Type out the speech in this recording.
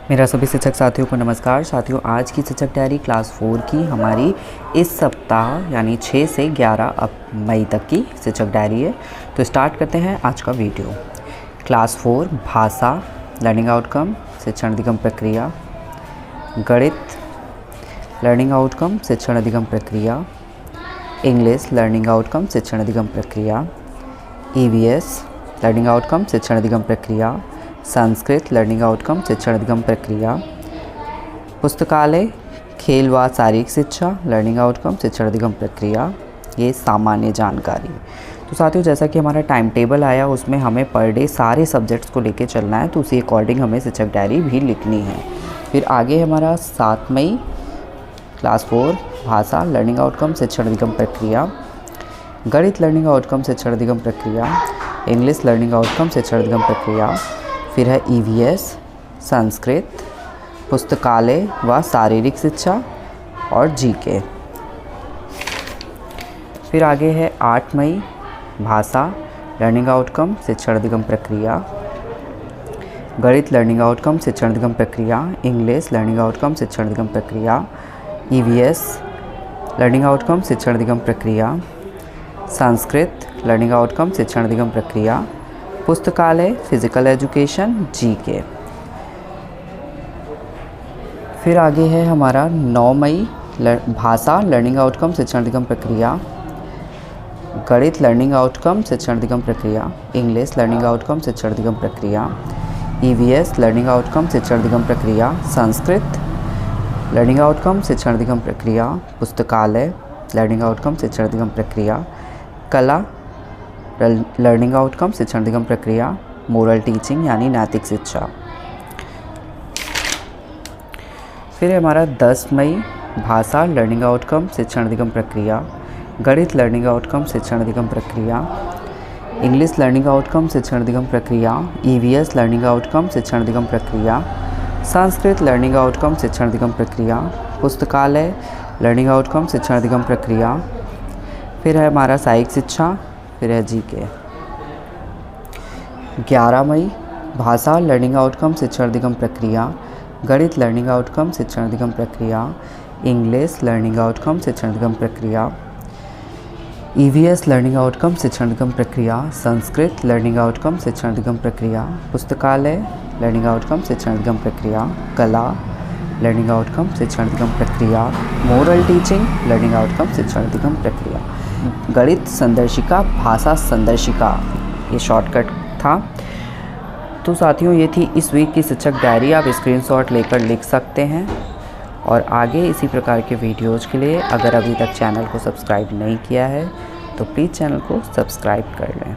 मेरा सभी शिक्षक साथियों को नमस्कार। साथियों, आज की शिक्षक डायरी क्लास 4 की हमारी इस सप्ताह यानी 6 से 11 मई तक की शिक्षक डायरी है। तो स्टार्ट करते हैं आज का वीडियो। क्लास 4 भाषा लर्निंग आउटकम शिक्षण अधिगम प्रक्रिया, गणित लर्निंग आउटकम शिक्षण अधिगम प्रक्रिया, इंग्लिश लर्निंग आउटकम शिक्षण अधिगम प्रक्रिया, EVS लर्निंग आउटकम शिक्षण अधिगम प्रक्रिया, संस्कृत लर्निंग आउटकम शिक्षण अधिगम प्रक्रिया, पुस्तकालय खेल व शारीरिक शिक्षा लर्निंग आउटकम शिक्षण अधिगम प्रक्रिया, ये सामान्य जानकारी। तो साथियों, जैसा कि हमारा टाइम टेबल आया उसमें हमें पर डे सारे सब्जेक्ट्स को लेके चलना है, तो उसी अकॉर्डिंग हमें शिक्षक डायरी भी लिखनी है। फिर आगे हमारा 7 मई क्लास 4 भाषा लर्निंग आउटकम शिक्षण अधिगम प्रक्रिया, गणित लर्निंग आउटकम शिक्षण अधिगम प्रक्रिया, इंग्लिश लर्निंग आउटकम शिक्षण अधिगम प्रक्रिया, फिर है EVS संस्कृत, पुस्तकालय व शारीरिक शिक्षा और GK। फिर आगे है 8 मई भाषा लर्निंग आउटकम शिक्षण अधिगम प्रक्रिया, गणित लर्निंग आउटकम शिक्षण अधिगम प्रक्रिया, इंग्लिश लर्निंग आउटकम शिक्षण अधिगम प्रक्रिया, EVS लर्निंग आउटकम शिक्षण अधिगम प्रक्रिया, संस्कृत लर्निंग आउटकम शिक्षण अधिगम प्रक्रिया, पुस्तकालय फिजिकल एजुकेशन GK। फिर आगे है हमारा 9 मई भाषा लर्निंग आउटकम शिक्षण अधिगम प्रक्रिया, गणित लर्निंग आउटकम शिक्षण अधिगम प्रक्रिया, इंग्लिश लर्निंग आउटकम शिक्षण अधिगम प्रक्रिया, EVS लर्निंग आउटकम शिक्षण अधिगम प्रक्रिया, संस्कृत लर्निंग आउटकम शिक्षण अधिगम प्रक्रिया, पुस्तकालय लर्निंग आउटकम शिक्षण अधिगम प्रक्रिया, कला लर्निंग आउटकम शिक्षण अधिगम प्रक्रिया, मोरल टीचिंग यानी नैतिक शिक्षा। फिर हमारा 10 मई भाषा लर्निंग आउटकम शिक्षण अधिगम प्रक्रिया, गणित लर्निंग आउटकम शिक्षण अधिगम प्रक्रिया, इंग्लिश लर्निंग आउटकम शिक्षण अधिगम प्रक्रिया, EVS लर्निंग आउटकम शिक्षण अधिगम प्रक्रिया, संस्कृत लर्निंग आउटकम शिक्षण अधिगम प्रक्रिया, पुस्तकालय लर्निंग आउटकम शिक्षण अधिगम प्रक्रिया। फिर है हमारा शारीरिक शिक्षा, फिर है GK। 11 मई भाषा लर्निंग आउटकम शिक्षण अधिगम प्रक्रिया, गणित लर्निंग आउटकम शिक्षण अधिगम प्रक्रिया, इंग्लिश लर्निंग आउटकम शिक्षण अधिगम प्रक्रिया, EVS लर्निंग आउटकम शिक्षण अधिगम प्रक्रिया, संस्कृत लर्निंग आउटकम शिक्षण अधिगम प्रक्रिया, पुस्तकालय लर्निंग आउटकम शिक्षण अधिगम प्रक्रिया, कला लर्निंग आउटकम शिक्षण अधिगम प्रक्रिया, मोरल टीचिंग लर्निंग आउटकम शिक्षण अधिगम प्रक्रिया, गणित संदर्शिका भाषा संदर्शिका, ये शॉर्टकट था। तो साथियों, ये थी इस वीक की शिक्षक डायरी। आप स्क्रीनशॉट लेकर लिख सकते हैं और आगे इसी प्रकार के वीडियोज़ के लिए अगर अभी तक चैनल को सब्सक्राइब नहीं किया है तो प्लीज़ चैनल को सब्सक्राइब कर लें।